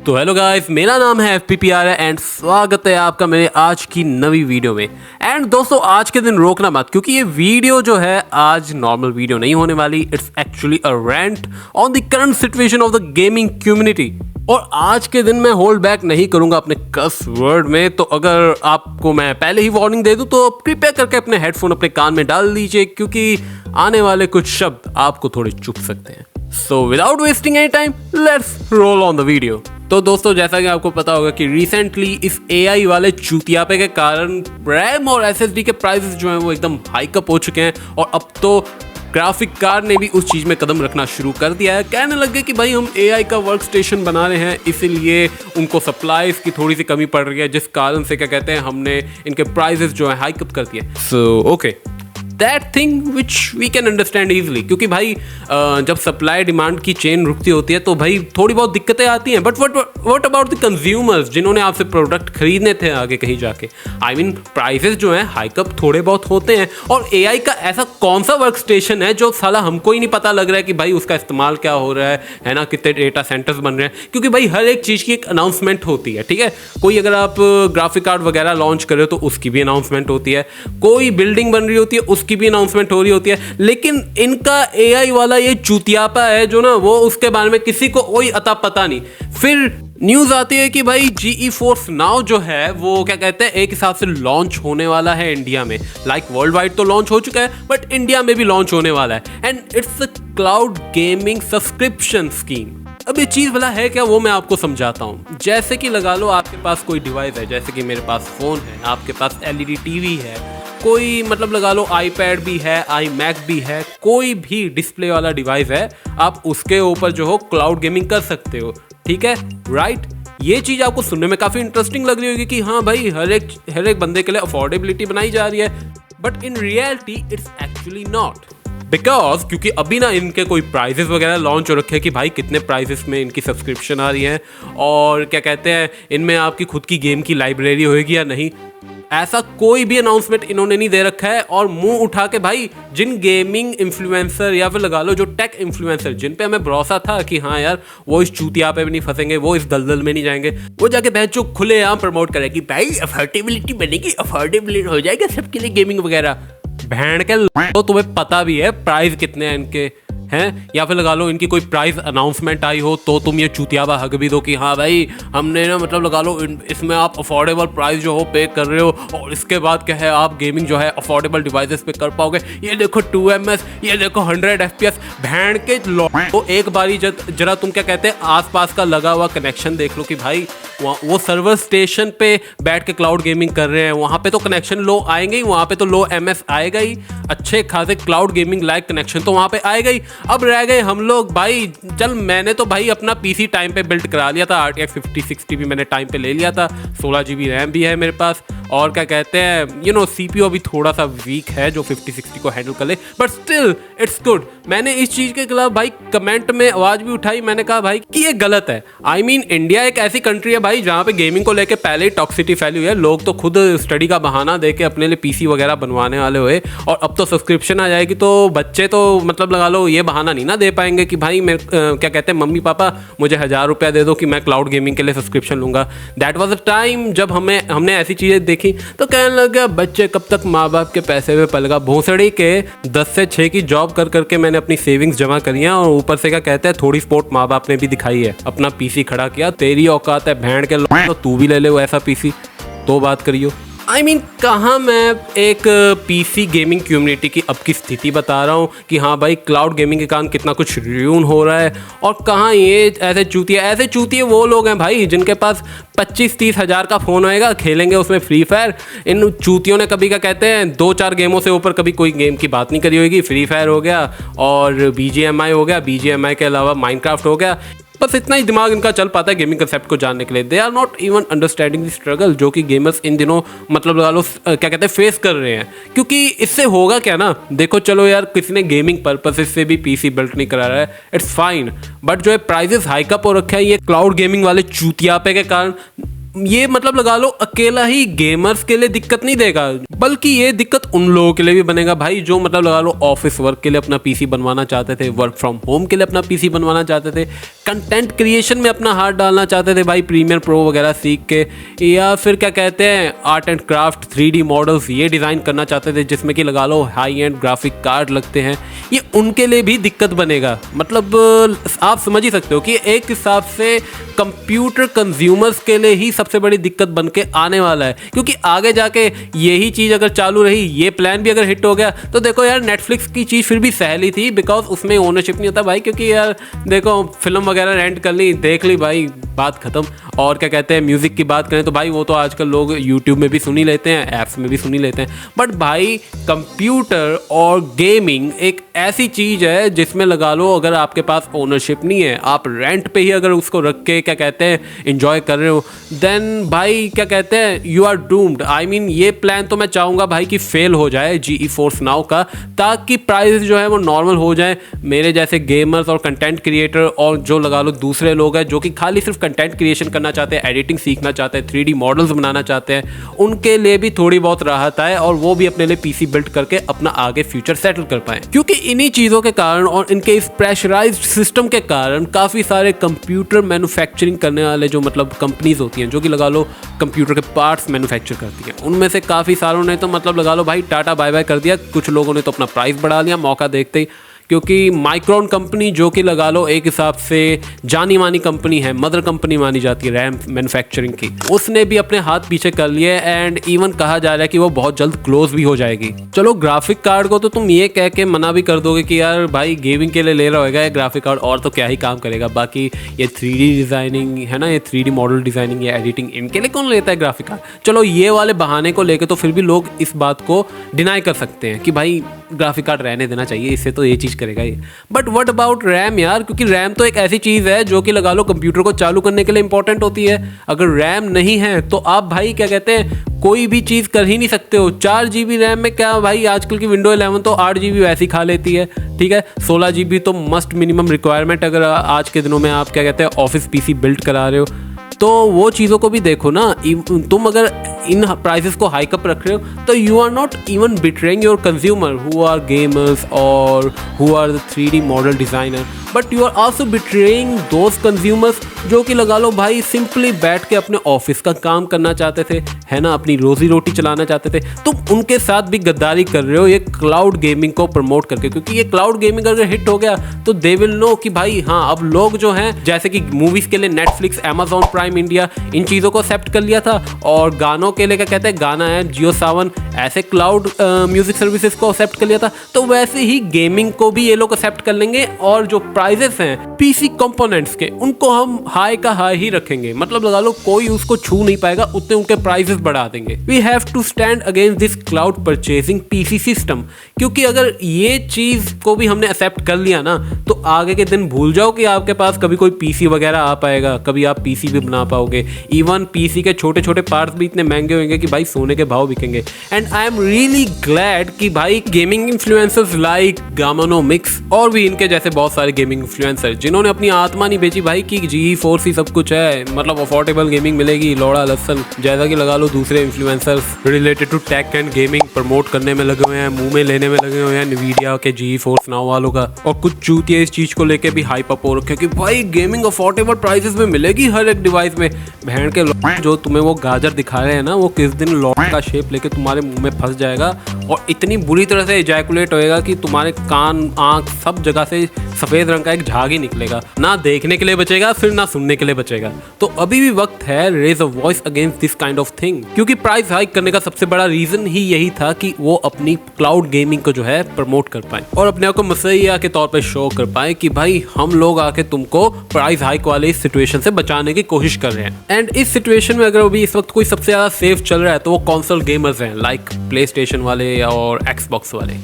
तो hello guys, मेरा नाम है FPPR एंड स्वागत है आपका मेरे आज की नवी वीडियो में। एंड दोस्तों, आज के दिन रोकना मत, क्योंकि ये वीडियो जो है आज नॉर्मल वीडियो नहीं होने वाली। It's actually a rent on the current situation of the gaming community. और आज के दिन मैं होल्ड बैक नहीं करूंगा अपने कस वर्ड में। तो अगर आपको मैं पहले ही वार्निंग दे दूं तो कृपया करके अपने हेडफोन अपने कान में डाल दीजिए, क्योंकि आने वाले कुछ शब्द आपको थोड़े चुभ सकते हैं। So without wasting any time, let's roll on the video. तो दोस्तों, जैसा कि आपको पता होगा कि रिसेंटली इस AI वाले चूतियापे के कारण रैम और SSD के प्राइसेस जो हैं वो एकदम हाइक अप हो चुके हैं। और अब तो ग्राफिक कार्ड ने भी उस चीज़ में कदम रखना शुरू कर दिया है। कहने लगे कि भाई हम AI का वर्क स्टेशन बना रहे हैं, इसीलिए उनको सप्लाईज की थोड़ी सी कमी पड़ रही है, जिस कारण से क्या कहते हैं हमने इनके प्राइसेस जो है हाइक अप कर दिए। So okay, that thing which we can understand easily, क्योंकि भाई जब सप्लाई डिमांड की चेन रुकती होती है तो भाई थोड़ी बहुत दिक्कतें आती हैं। But what about the consumers जिन्होंने आपसे प्रोडक्ट खरीदने थे आगे कहीं जाके? आई मीन प्राइसेस जो हैं हाइकअप थोड़े बहुत होते हैं। और AI का ऐसा कौन सा वर्क स्टेशन है जो साला हमको ही नहीं पता लग रहा है कि भाई उसका इस्तेमाल क्या हो रहा है ना, कितने डेटा सेंटर्स बन रहे हैं? क्योंकि भाई हर एक चीज़ की एक अनाउंसमेंट होती है, ठीक है। कोई अगर आप ग्राफिक कार्ड वगैरह लॉन्च कर रहे हो तो उसकी भी अनाउंसमेंट होती है, कोई बिल्डिंग बन रही होती है उसकी भी अनाउंसमेंट हो रही होती है। लेकिन इनका AI वाला ये चूतियापा है जो ना, वो उसके बारे में किसी को कोई अता पता नहीं। फिर न्यूज आती है कि भाई GeForce Now जो है वो क्या कहते हैं एक हिसाब से लॉन्च होने वाला है इंडिया में। लाइक वर्ल्ड वाइड तो लॉन्च हो चुका है, बट इंडिया में भी लॉन्च होने वाला है। And it's a cloud gaming subscription scheme. अब ये चीज़ भला है क्या, वो मैं आपको समझाता हूँ। जैसे कि लगा लो आपके पास कोई डिवाइस है, जैसे कि मेरे पास फ़ोन है, आपके पास LED TV है, कोई मतलब लगा लो iPad भी है, iMac भी है, कोई भी डिस्प्ले वाला डिवाइस है, आप उसके ऊपर जो हो क्लाउड गेमिंग कर सकते हो, ठीक है, राइट। ये चीज़ आपको सुनने में काफ़ी इंटरेस्टिंग लग रही होगी कि हाँ भाई हर एक बंदे के लिए अफोर्डेबिलिटी बनाई जा रही है। But in reality it's actually not, because क्योंकि अभी ना इनके कोई प्राइजेस वगैरह लॉन्च हो रखे हैं कि भाई कितने प्राइजेस में इनकी सब्सक्रिप्शन आ रही है, और क्या कहते हैं इनमें आपकी खुद की गेम की लाइब्रेरी होएगी या नहीं, ऐसा कोई भी अनाउंसमेंट इन्होंने नहीं दे रखा है। और मुंह उठा के भाई जिन गेमिंग इन्फ्लुएंसर या फिर लगा लो जो टेक इन्फ्लुएंसर जिन पे हमें भरोसा था कि हाँ यार वो इस चूतिया पे भी नहीं फंसेंगे, वो इस दलदल में नहीं जाएंगे, वो जाके बहनचोद खुलेआम प्रमोट करेगी भाई अफोर्डेबिलिटी बनेगी, अफोर्डेबिलिटी हो जाएगा सबके लिए गेमिंग वगैरह। बहन के तो तुम्हें पता भी है प्राइस कितने हैं इनके हैं, या फिर लगा लो इनकी कोई प्राइस अनाउंसमेंट आई हो तो तुम ये चूतियाबा हक भी दो कि हाँ भाई हमने ना मतलब लगा लो इसमें आप अफोर्डेबल प्राइस जो हो पे कर रहे हो, और इसके बाद क्या है आप गेमिंग जो है अफोर्डेबल डिवाइसेस पे कर पाओगे। ये देखो 2ms, ये देखो 100 FPS। बहन के तो एक बारी जरा तुम क्या कहते हैं आसपास का लगा हुआ कनेक्शन देख लो कि भाई वो सर्वर स्टेशन पे बैठ के क्लाउड गेमिंग कर रहे हैं, वहाँ पे तो कनेक्शन लो आएंगे ही, वहाँ पे तो लो MS आएगा ही, अच्छे खासे क्लाउड गेमिंग लाइक कनेक्शन तो वहाँ पे आएगा ही। अब रह गए हम लोग भाई, चल मैंने तो भाई अपना PC टाइम पे बिल्ड करा लिया था, RTX 5060 भी मैंने टाइम पे ले लिया था, 16 GB रैम भी है मेरे पास, और क्या कहते हैं CPU अभी थोड़ा सा वीक है जो 5060 को हैंडल कर ले, बट स्टिल इट्स गुड। मैंने इस चीज़ के खिलाफ भाई कमेंट में आवाज़ भी उठाई, मैंने कहा भाई कि ये गलत है। आई मीन इंडिया एक ऐसी कंट्री है भाई जहाँ पे गेमिंग को लेके पहले ही टॉक्सिटी फैली हुई है। लोग तो खुद स्टडी का बहाना दे के अपने लिए PC वगैरह बनवाने वाले हुए, और अब तो सब्सक्रिप्शन आ जाएगी तो बच्चे तो मतलब लगा लो ये बहाना नहीं ना दे पाएंगे कि भाई मैं क्या कहते हैं मम्मी पापा मुझे 1000 रुपया दे दो कि मैं क्लाउड गेमिंग के लिए सब्सक्रिप्शन लूँगा। दैट वाज अ टाइम जब हमने ऐसी चीज़ें देखी तो कहने लगा बच्चे कब तक माँ बाप के पैसे में पलेगा। भोसड़ी के 10 से 6 की जॉब कर करके मैंने अपनी सेविंग्स जमा करी हैं, और ऊपर से क्या कहते हैं थोड़ी सपोर्ट माँ बाप ने भी दिखाई है, अपना PC खड़ा किया। तेरी औकात है भैंड के तो तू भी ले ले वो ऐसा PC, तो बात करियो। आई मीन कहाँ मैं एक PC गेमिंग कम्युनिटी की अब की स्थिति बता रहा हूँ कि हाँ भाई क्लाउड गेमिंग के कारण कितना कुछ र्यून हो रहा है, और कहाँ ये ऐसे चूतिए वो लोग हैं भाई जिनके पास 25-30 हज़ार का फ़ोन होएगा, खेलेंगे उसमें फ्री फायर। इन चूतियों ने कभी क्या कहते हैं 2-4 गेमों से ऊपर कभी कोई गेम की बात नहीं करी होगी। फ्री फायर हो गया और BGMI हो गया, BGMI के अलावा माइनक्राफ्ट हो गया, बस इतना ही दिमाग इनका चल पाता है गेमिंग कंसेप्ट को जानने के लिए। They are not even understanding the struggle जो कि गेमर्स इन दिनों मतलब लगा लो क्या कहते हैं फेस कर रहे हैं। क्योंकि इससे होगा क्या ना, देखो चलो यार किसी ने गेमिंग पर्पसेस से भी PC बिल्ड नहीं करा रहा है, इट्स फाइन, बट जो है प्राइजेस हाइकअप हो रखे हैं ये क्लाउड गेमिंग वाले चूतियापे के कारण, ये मतलब लगा लो अकेला ही गेमर्स के लिए दिक्कत नहीं देगा, बल्कि ये दिक्कत उन लोगों के लिए भी बनेगा भाई जो मतलब लगा लो ऑफिस वर्क के लिए अपना पीसी बनवाना चाहते थे, वर्क फ्रॉम होम के लिए अपना पीसी बनवाना चाहते थे, कंटेंट क्रिएशन में अपना हाथ डालना चाहते थे भाई प्रीमियर प्रो वगैरह सीख के, या फिर क्या कहते हैं art and craft 3D models ये डिज़ाइन करना चाहते थे जिसमें कि लगा लो हाई एंड ग्राफिक कार्ड लगते हैं, ये उनके लिए भी दिक्कत बनेगा। मतलब आप समझ ही सकते हो कि एक हिसाब से कंप्यूटर कंज्यूमर्स के लिए ही सबसे बड़ी दिक्कत बन के आने वाला है, क्योंकि आगे जाके यही चीज़ अगर चालू रही, ये प्लान भी अगर हिट हो गया तो देखो यार नेटफ्लिक्स की चीज़ फिर भी सहली थी बिकॉज उसमें ओनरशिप नहीं होता भाई, क्योंकि यार देखो फिल्म वगैरह रेंट कर ली, देख ली भाई, बात खत्म। और क्या कहते हैं म्यूज़िक की बात करें तो भाई वो तो आजकल लोग यूट्यूब में भी सुन ही लेते हैं, ऐप्स में भी सुन ही लेते हैं, बट भाई कंप्यूटर और गेमिंग एक ऐसी चीज़ है जिसमें लगा लो अगर आपके पास ओनरशिप नहीं है, आप रेंट पे ही अगर उसको रख के क्या कहते हैं इंजॉय कर रहे हो, देन भाई क्या कहते हैं you are doomed. I mean ये प्लान तो मैं चाहूँगा भाई कि फेल हो जाए GeForce Now का, ताकि प्राइस जो है वो नॉर्मल हो जाए। मेरे जैसे गेमर्स और कंटेंट क्रिएटर और जो लगा लो दूसरे लोग हैं जो कि खाली सिर्फ कंटेंट क्रिएशन करना चाहते हैं, एडिटिंग सीखना चाहते हैं, 3D मॉडल्स बनाना चाहते हैं, उनके लिए भी थोड़ी बहुत राहत आए और वो भी अपने लिए पीसी बिल्ड करके अपना आगे फ्यूचर सेटल कर पाएं। क्योंकि इन्हीं चीज़ों के कारण और इनके इस प्रेशराइज्ड सिस्टम के कारण काफ़ी सारे कंप्यूटर मैन्युफैक्चरिंग करने वाले जो मतलब कंपनीज होती हैं जो कि लगा लो कंप्यूटर के पार्ट्स मैन्युफैक्चर करती हैं, उनमें से काफ़ी सारों ने तो मतलब लगा लो भाई टाटा बाय बाय कर दिया, कुछ लोगों ने तो अपना प्राइस बढ़ा लिया मौका देखते ही। क्योंकि माइक्रॉन कंपनी जो कि लगा लो एक हिसाब से जानी मानी कंपनी है, मदर कंपनी मानी जाती है रैम मैन्युफैक्चरिंग की, उसने भी अपने हाथ पीछे कर लिए एंड इवन कहा जा रहा है कि वो बहुत जल्द क्लोज भी हो जाएगी। चलो ग्राफिक कार्ड को तो तुम ये कह के मना भी कर दोगे कि यार भाई गेमिंग के लिए ले रहा होगा ये ग्राफिक कार्ड और तो क्या ही काम करेगा, बाकी ये 3D डिज़ाइनिंग है ना, ये 3D मॉडल डिज़ाइनिंग या एडिटिंग, इनके लिए कौन लेता है ग्राफिक कार्ड। चलो ये वाले बहाने को लेकर तो फिर भी लोग इस बात को डिनाई कर सकते हैं कि भाई ग्राफिक कार्ड रहने देना चाहिए, इससे तो ये चीज़ करेगा ये। बट व्हाट अबाउट रैम यार, क्योंकि रैम तो एक ऐसी चीज़ है जो कि लगा लो कंप्यूटर को चालू करने के लिए इंपॉर्टेंट होती है। अगर रैम नहीं है तो आप भाई क्या कहते हैं कोई भी चीज़ कर ही नहीं सकते हो। 4 GB रैम में क्या भाई, आजकल की विंडो 11 तो 8 GB वैसे ही खा लेती है, ठीक है। 16 GB तो मस्ट मिनिमम रिक्वायरमेंट अगर आज के दिनों में आप क्या कहते हैं ऑफिस पीसी बिल्ड करा रहे हो, तो वो चीज़ों को भी देखो ना। तुम अगर इन प्राइसेस को हाइकअप रख रहे हो तो you are not even betraying your consumer who are gamers और who are the 3D model designer, but you are also betraying those consumers जो कि लगा लो भाई सिंपली बैठ के अपने ऑफिस का काम करना चाहते थे, है ना, अपनी रोजी रोटी चलाना चाहते थे। तुम उनके साथ भी गद्दारी कर रहे हो ये क्लाउड गेमिंग को प्रमोट करके, क्योंकि ये क्लाउड गेमिंग अगर हिट हो गया तो दे विल नो कि भाई हाँ अब लोग जो हैं जैसे कि मूवीज़ के लिए Netflix, Amazon prime India in चीज़ों को एक्सेप्ट कर लिया था, और गानों के लिए क्या कहते हैं गाना है जियो सावन, ऐसे क्लाउड म्यूजिक सर्विसेज को एक्सेप्ट कर लिया था, तो वैसे ही गेमिंग को भी ये लोग एक्सेप्ट कर लेंगे और जो प्राइजेस हैं पीसी कंपोनेंट्स के उनको हम हाई का हाई ही रखेंगे। मतलब लगा लो कोई उसको छू नहीं पाएगा, उतने उनके प्राइसेस बढ़ा देंगे। We have to stand against this cloud purchasing PC system, क्योंकि अगर ये चीज़ को भी हमने एक्सेप्ट कर लिया ना तो आगे के दिन भूल जाओ कि आपके पास कभी कोई पीसी वगैरह आ पाएगा, कभी आप पीसी भी बना पाओगे। इवन पीसी के छोटे छोटे पार्ट्स भी इतने महंगे होंगे कि भाई सोने के भाव बिकेंगे। And I am really glad कि भाई गेमिंग इन्फ्लुएंसर्स लाइक गामानोमिक्स और भी इनके जैसे बहुत सारे गेमिंग इन्फ्लुएंसर जिन्होंने अपनी आत्मा नहीं बेची भाई कि GeForce ही सब कुछ है, मतलब अफोर्डेबल गेमिंग मिलेगी, लौड़ा लसन, जैसा कि लगा लो दूसरे influencers related to tech and gaming promote करने में लगे हुए हैं, मुंह में लेने में लगे हुए हैं NVIDIA के GeForce Now वालों का, और कुछ चूतिया इस चीज़ को लेके भी हाइप अप हो रखे कि भाई गेमिंग अफोर्डेबल प्राइसेस में मिलेगी हर एक डिवाइस में। बहन के जो तुम्हें वो गाजर दिखा रहे हैं ना, वो किस दिन लौट का शेप लेके तुम्हारे मुंह में फंस जाएगा और इतनी बुरी तरह से इजैकुलेट होएगा कि तुम्हारे कान आँख सब जगह से सफ़ेद रंग का एक झाग ही निकलेगा, ना देखने के लिए बचेगा फिर ना सुनने के लिए बचेगा। तो अभी भी वक्त है raise a voice against this kind of thing, क्योंकि प्राइस हाइक करने का सबसे बड़ा रीजन ही यही था कि वो अपनी क्लाउड गेमिंग को जो है प्रमोट कर पाए और अपने आप को मसैया के तौर पे शो कर पाए कि भाई हम लोग आके तुमको प्राइस हाइक वाले इस सिचुएशन से बचाने की कोशिश कर रहे हैं। एंड इस सिचुएशन में अगर अभी इस वक्त कोई सबसे ज़्यादा सेफ चल रहा है तो वो कंसोल गेमर्स हैं, लाइक प्ले स्टेशन वाले और एक्सबॉक्स वाले।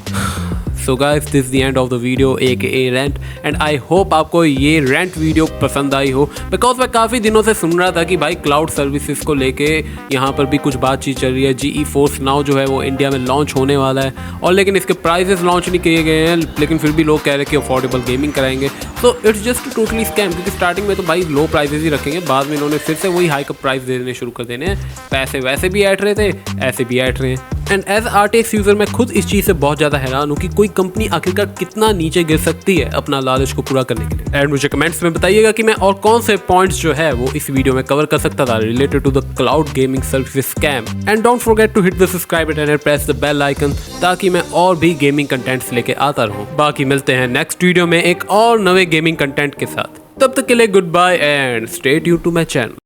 So guys this the end of the video AKA rent, and I hope आपको ये रेंट वीडियो पसंद आई हो, बिकॉज मैं काफ़ी दिनों से सुन रहा था कि भाई क्लाउड सर्विसेज को लेके यहाँ पर भी कुछ बातचीत चल रही है। GeForce Now जो है वो इंडिया में लॉन्च होने वाला है, और लेकिन इसके प्राइसेस लॉन्च नहीं किए गए हैं, लेकिन फिर भी लोग कह रहे हैं कि अफोर्डेबल गेमिंग कराएंगे। So it's just totally scam, क्योंकि स्टार्टिंग में तो भाई लो प्राइसेस ही रखेंगे, बाद में इन्होंने फिर से वही हाइक प्राइस देने शुरू कर देने हैं। पैसे वैसे भी ऐड रहे थे, ऐसे भी ऐड रहे हैं। एंड एज RTX यूज़र मैं खुद इस चीज़ से बहुत ज़्यादा हैरान हूँ कि कोई कंपनी आखिरकार कितना नीचे गिर सकती है अपना लालच को पूरा करने के लिए। एंड मुझे कमेंट्स में बताइएगा कि मैं और कौन से पॉइंट्स जो है वो इस वीडियो में कवर कर सकता था related to the cloud gaming service scam. And don't forget to hit the subscribe button and press the bell icon, ताकि मैं और भी गेमिंग कंटेंट्स लेके आता रहूँ। बाकी मिलते हैं नेक्स्ट वीडियो में एक और नए गेमिंग कंटेंट के साथ। तब तक के लिए goodbye and stay tuned to my channel.